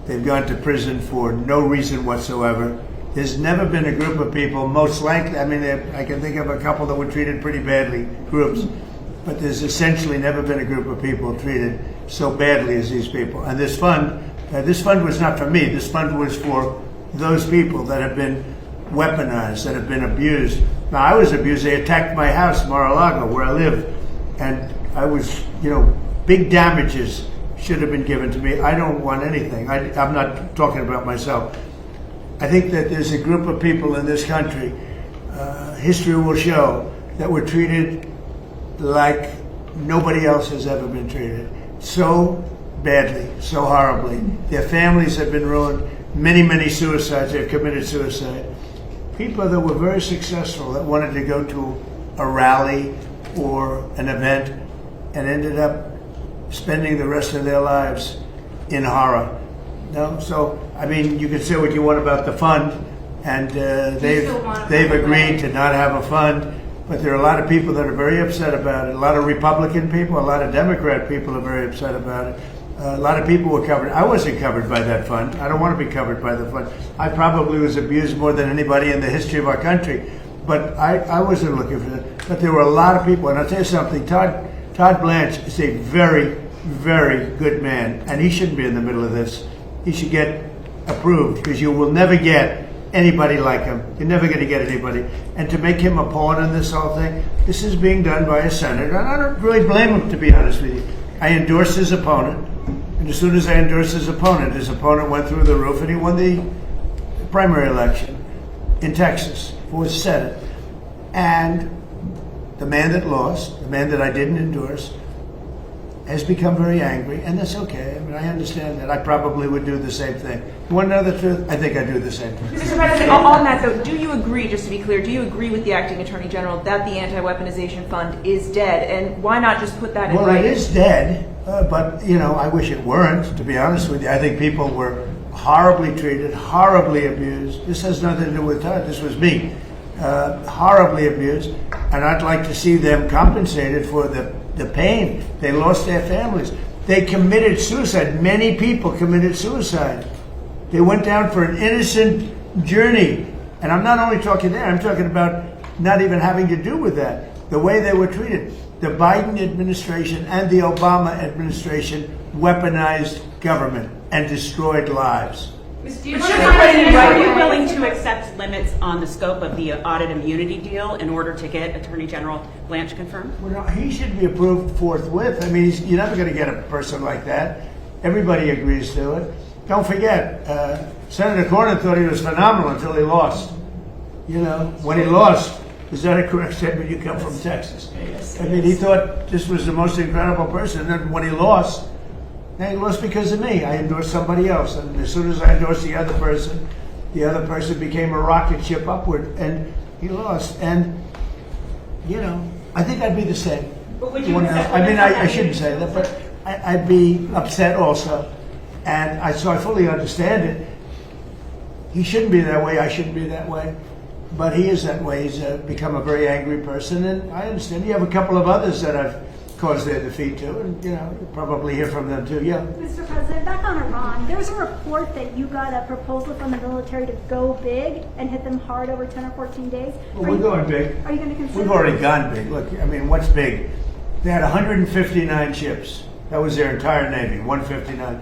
They've gone to prison for no reason whatsoever. There's never been a group of people, most likely, I can think of a couple that were treated pretty badly, groups, but there's essentially never been a group of people treated so badly as these people. And this fund was not for me. This fund was for those people that have been weaponized, that have been abused. Now, I was abused. They attacked my house, Mar-a-Lago, where I live, and I was, big damages should have been given to me. I don't want anything. I'm not talking about myself. I think that there's a group of people in this country, history will show, that were treated like nobody else has ever been treated. So badly, so horribly. Their families have been ruined. Many, many suicides. They've committed suicide. People that were very successful, that wanted to go to a rally or an event and ended up spending the rest of their lives in horror. No, so you can say what you want about the fund, and they've agreed to not have a fund. But there are a lot of people that are very upset about it. A lot of Republican people, a lot of Democrat people are very upset about it. A lot of people were covered. I wasn't covered by that fund. I don't want to be covered by the fund. I probably was abused more than anybody in the history of our country. But I wasn't looking for that. But there were a lot of people, and I'll tell you something. Todd Blanche is a very, very good man, and he shouldn't be in the middle of this. He should get approved, because you will never get anybody like him. You're never going to get anybody. And to make him a pawn in this whole thing, this is being done by a senator, and I don't really blame him, to be honest with you. I endorsed his opponent, and as soon as I endorsed his opponent went through the roof, and he won the primary election in Texas for the Senate. And the man that lost, the man that I didn't endorse, has become very angry, and that's okay. I understand that. I probably would do the same thing. You want to know the truth? I think I do the same thing.
Mr. President, on that though, do you agree, just to be clear, do you agree with the acting attorney general that the anti-weaponization fund is dead? And why not just put that in
Well,
writing?
it is dead, but I wish it weren't, to be honest with you. I think people were horribly treated, horribly abused. This has nothing to do with Todd. This was me. Horribly abused, and I'd like to see them compensated for the pain. They lost their families. They committed suicide. Many people committed suicide. They went down for an innocent journey. And I'm not only talking there, I'm talking about not even having to do with that. The way they were treated. The Biden administration and the Obama administration weaponized government. and destroyed lives.
Do you
Mr.
want to
President,
Are you
find
willing to accept limits on the scope of the audit immunity deal in order to get Attorney General Blanche confirmed?
Well, no, he should be approved forthwith. I mean, you're never going to get a person like that. Everybody agrees to it. Don't forget, Senator Cornyn thought he was phenomenal until he lost. You know, when he lost, is that a correct statement? You come from Texas. I mean, he thought this was the most incredible person. And then when he lost because of me. I endorsed somebody else. And as soon as I endorsed the other person became a rocket ship upward. And he lost. And, you know, I think I'd be the same.
But would you
When-
accept
I mean,
limits on
I shouldn't say that, but I'd be upset also. And so I fully understand it. He shouldn't be that way. I shouldn't be that way. But he is that way. He's become a very angry person. And I understand. You have a couple of others that I've caused their defeat to. And, you know, you'll probably hear from them too. Yeah.
Mr. President, back on Iran, there was a report that you got a proposal from the military to go big and hit them hard over 10 or 14 days.
Well, we're going big.
Are you going to consider?
We've already gone big. Look, I mean, what's big? They had 159 ships. That was their entire Navy, 159.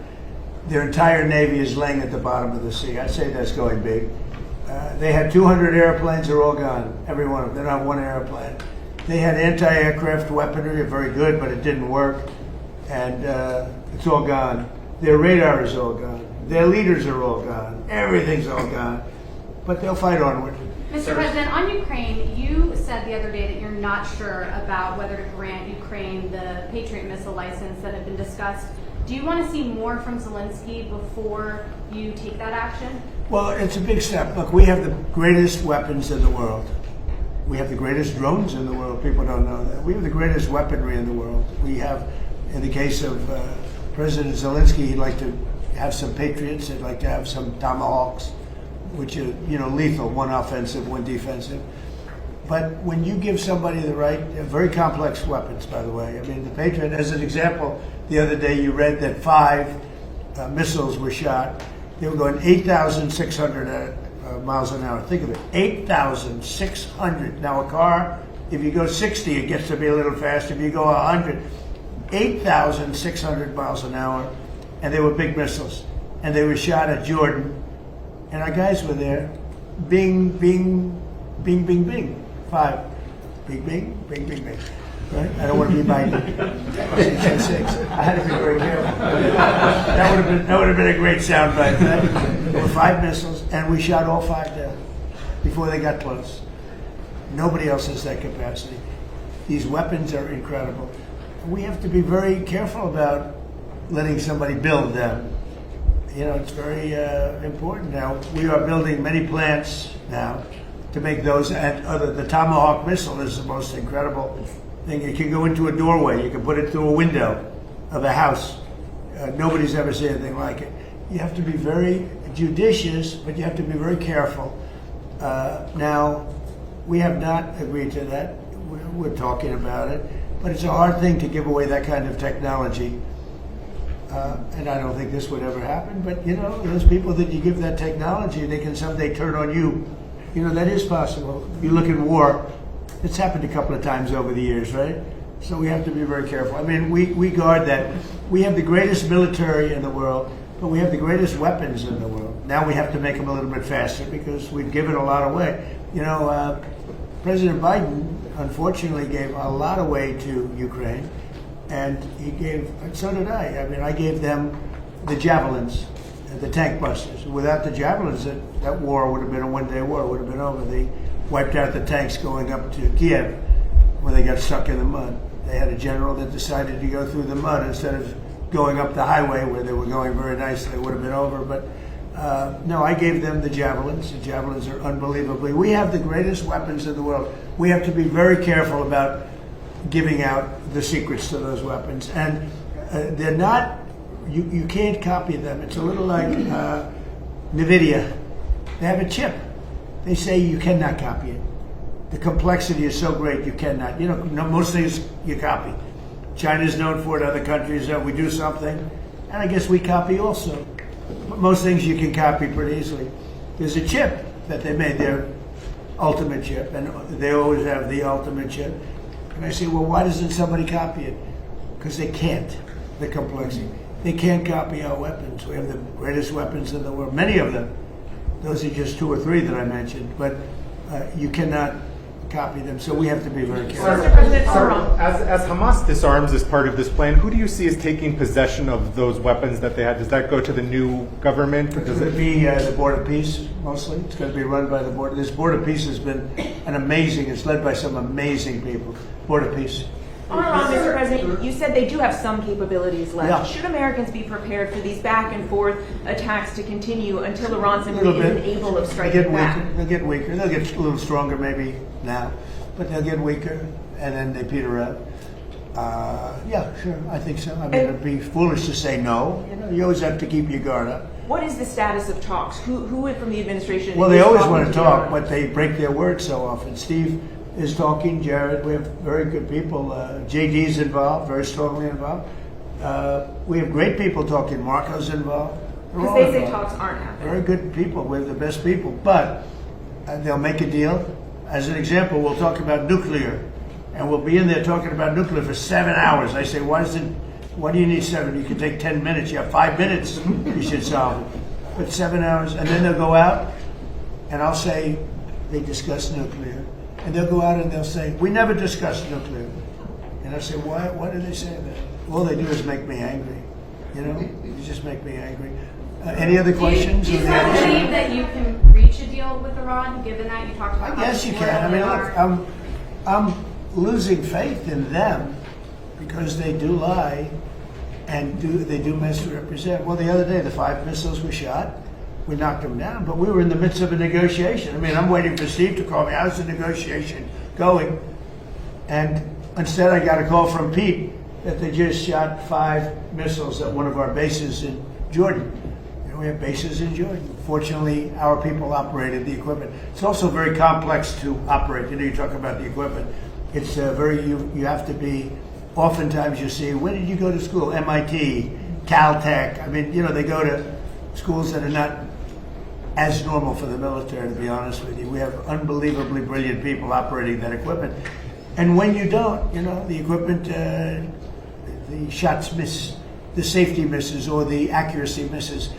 Their entire Navy is laying at the bottom of the sea. I'd say that's going big. They had 200 airplanes. They're all gone. Every one of them. They're not one airplane. They had anti-aircraft weaponry, very good, but it didn't work. And it's all gone. Their radar is all gone. Their leaders are all gone. Everything's all gone. But they'll fight onward.
Mr. President, on Ukraine, you said the other day that you're not sure about whether to grant Ukraine the Patriot missile license that had been discussed. Do you want to see more from Zelensky before you take that action?
Well, it's a big step. Look, we have the greatest weapons in the world. We have the greatest drones in the world. People don't know that. We have the greatest weaponry in the world. We have, in the case of President Zelensky, he'd like to have some Patriots. He'd like to have some Tomahawks, which are, you know, lethal, one offensive, one defensive. But when you give somebody the right, very complex weapons, by the way. I mean, the Patriot, as an example, the other day you read that 5 missiles were shot. They were going 8,600 miles an hour. Think of it, 8,600. Now a car, if you go 60, it gets to be a little faster. If you go 100, 8,600 miles an hour. And they were big missiles. And they were shot at Jordan. And our guys were there. Bing, bing, bing, bing, bing. 5. Bing, bing, bing, bing, bing. Right? I don't want to be biting. I had to be very careful. That would have been a great soundbite. Right? There were 5 missiles, and we shot all 5 down before they got close. Nobody else has that capacity. These weapons are incredible. We have to be very careful about letting somebody build them. You know, it's very important now. We are building many plants now to make those, and the Tomahawk missile is the most incredible thing. It can go into a doorway. You can put it through a window of a house. Nobody's ever seen anything like it. You have to be very judicious, but you have to be very careful. Now, we have not agreed to that. We're talking about it, but it's a hard thing to give away that kind of technology. And I don't think this would ever happen, but you know, there's people that you give that technology and they can someday turn on you. You know, that is possible. You look at war, it's happened a couple of times over the years, right? So we have to be very careful. I mean, we guard that. We have the greatest military in the world, but we have the greatest weapons in the world. Now we have to make them a little bit faster because we've given a lot away. You know, President Biden, unfortunately, gave a lot away to Ukraine. And he gave, so did I. I mean, I gave them the javelins, the tank busters. Without the javelins, that war would have been a one-day war. It would have been over. They wiped out the tanks going up to Kiev when they got stuck in the mud. They had a general that decided to go through the mud instead of going up the highway where they were going very nice. They would have been over. But no, I gave them the javelins. The javelins are unbelievably. We have the greatest weapons in the world. We have to be very careful about giving out the secrets to those weapons, and they're not. You can't copy them. It's a little like NVIDIA. They have a chip. They say you cannot copy it. The complexity is so great you cannot. You know, most things you copy. China's known for it. Other countries we do something, and I guess we copy also. But most things you can copy pretty easily. There's a chip that they made, their ultimate chip, and they always have the ultimate chip. And I say, well, why doesn't somebody copy it? Because they can't, the complexity. they can't copy our weapons. We have the greatest weapons in the world, many of them. Those are just 2 or 3 that I mentioned, but you cannot copy them, so we have to be very careful.
Mr. President,
Sir,
Trump.
as Hamas disarms as part of this plan, who do you see as taking possession of those weapons that they had? Does that go to the new government? Or
It's
does
going to
it?
be the Board of Peace, mostly. It's going to be run by the Board. This Board of Peace has been it's led by some amazing people. Board of Peace.
On or on, Mr. President, you said they do have some capabilities left.
Yeah.
Should Americans be prepared for these back and forth attacks to continue until Iran
A
simply
little
isn't
bit.
able of
They'll
striking
get
back?
weaker. They'll get weaker. They'll get a little stronger maybe now, but they'll get weaker, and then they peter out. Yeah, sure. I think so. I mean, it'd be foolish to say no. You always have to keep your guard up.
What is the status of talks? Who from the administration?
Well, they
is
always
talking
want to
to
talk,
Iran?
but they break their word so often. Steve is talking, Jared, we have very good people. JD's involved, very strongly involved. We have great people talking. Marco's involved. They're
Because
all
they say
involved.
talks aren't happening.
Very good people. We have the best people. But they'll make a deal. As an example, we'll talk about nuclear. And we'll be in there talking about nuclear for 7 hours. I say, why do you need 7? You can take 10 minutes. You have 5 minutes. You should solve it. But 7 hours. And then they'll go out, and I'll say, they discuss nuclear. And they'll go out and they'll say, we never discussed nuclear. And I say, why do they say that? All they do is make me angry. You know, you just make me angry. Any other questions?
Do you
Or the
still
others?
believe that you can reach a deal with Iran, given that you talked about how
Yes, you can. I mean, look, I'm losing faith in them because they do lie and they do misrepresent. Well, the other day, the 5 missiles were shot. We knocked them down, but we were in the midst of a negotiation. I mean, I'm waiting for Steve to call me. How's the negotiation going? And instead, I got a call from Pete that they just shot 5 missiles at one of our bases in Jordan. You know, we have bases in Jordan. Fortunately, our people operated the equipment. It's also very complex to operate. You know, you talk about the equipment. It's you have to be, oftentimes you see, where did you go to school? MIT, Caltech. I mean, you know, they go to schools that are not as normal for the military, to be honest with you. We have unbelievably brilliant people operating that equipment. And when you don't, you know, the equipment, the shots miss, the safety misses, or the accuracy misses.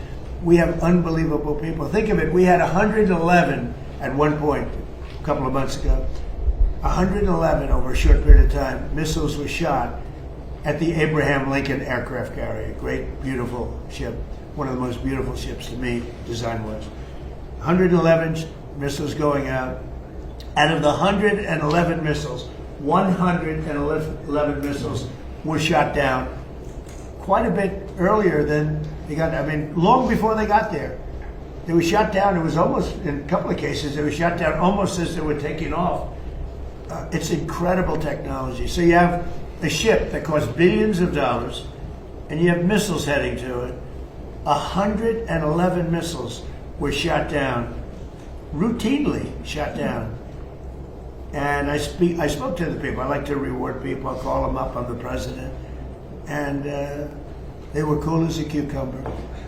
We have unbelievable people. Think of it, we had 111 at one point, a couple of months ago. 111 over a short period of time, missiles were shot at the Abraham Lincoln aircraft carrier. Great, beautiful ship. One of the most beautiful ships to me, design-wise. 111 missiles going out. Out of the 111 missiles, 111 missiles were shot down quite a bit earlier than they got. I mean, long before they got there. They were shot down. It was almost, in a couple of cases, they were shot down almost as they were taking off. It's incredible technology. So you have a ship that costs billions of dollars, and you have missiles heading to it. 111 missiles were shot down, routinely shot down. And I spoke to the people. I like to reward people. I call them up. I'm the president. And they were cool as a cucumber.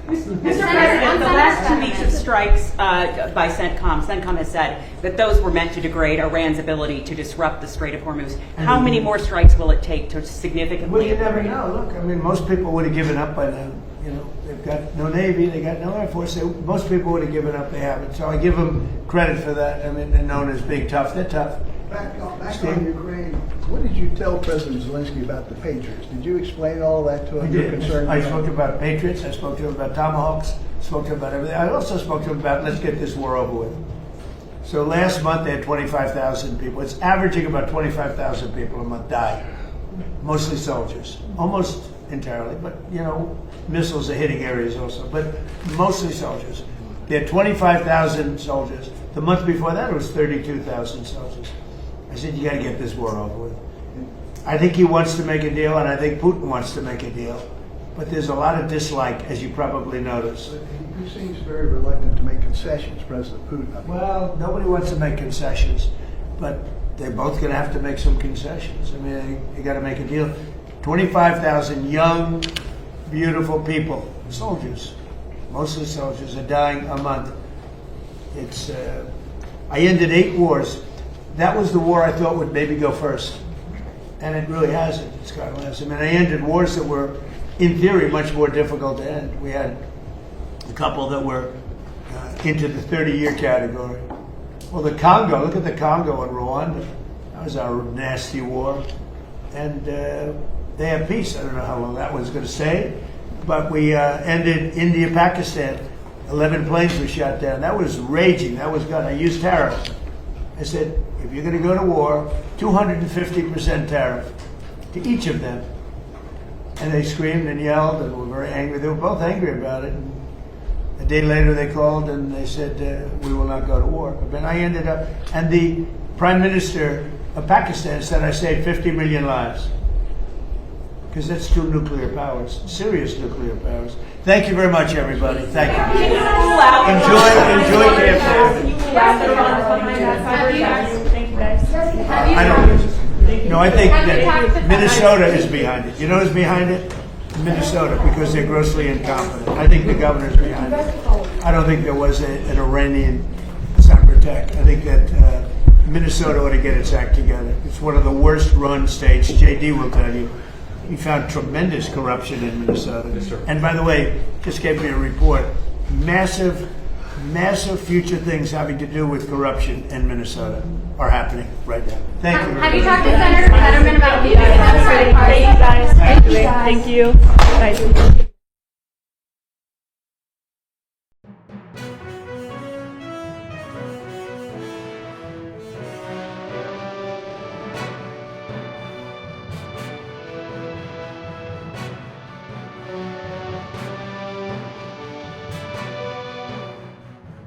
Mr. President, the last 2 weeks of strikes by CENTCOM has said that those were meant to degrade Iran's ability to disrupt the Strait of Hormuz. How many more strikes will it take to significantly?
Well, you never know. Look, I mean, most people would have given up by now. You know, they've got no Navy, they got no Air Force. Most people would have given up. They haven't. So I give them credit for that. I mean, they're known as being tough. They're tough.
Back on Ukraine, what did you tell President Zelensky about the Patriots? Did you explain all that to him?
I did. I spoke about Patriots. I spoke to him about Tomahawks. Spoke to him about everything. I also spoke to him about let's get this war over with. So last month they had 25,000 people. It's averaging about 25,000 people a month die. Mostly soldiers. Almost entirely, but you know, missiles are hitting areas also, but mostly soldiers. They had 25,000 soldiers. The month before that it was 32,000 soldiers. I said, you got to get this war over with. I think he wants to make a deal, and I think Putin wants to make a deal. But there's a lot of dislike, as you probably notice.
He seems very reluctant to make concessions, President Putin.
Well, nobody wants to make concessions, but they're both going to have to make some concessions. I mean, you got to make a deal. 25,000 young, beautiful people, soldiers, mostly soldiers, are dying a month. It's. I ended 8 wars. That was the war I thought would maybe go first, and it really hasn't. It's gone last. I mean, I ended wars that were in theory, much more difficult to end. We had a couple that were into the 30-year category. Well, the Congo, look at the Congo and Rwanda. That was our nasty war. And they have peace. I don't know how long that one's going to stay. But we ended India-Pakistan. 11 planes were shot down. That was raging. That was good. I used tariffs. I said, if you're going to go to war, 250% tariff to each of them. And they screamed and yelled and were very angry. They were both angry about it. And a day later they called and they said, we will not go to war. But I ended up, and the Prime Minister of Pakistan said I saved 50 million lives. Because that's 2 nuclear powers, serious nuclear powers. Thank you very much, everybody. Thank you. Enjoy KFC.
Thank you, guys.
I don't. No, I think that Minnesota is behind it. You know who's behind it? Minnesota, because they're grossly incompetent. I think the governor's behind it. I don't think there was an Iranian cyber attack. I think that Minnesota ought to get its act together. It's one of the worst run states. JD will tell you. He found tremendous corruption in Minnesota.
Yes, sir.
And by the way, just gave me a report. Massive future things having to do with corruption in Minnesota are happening right now. Thank you.
Have you talked to Senator Fetterman about leaving?
Thank you, guys. Thank you. Thank you.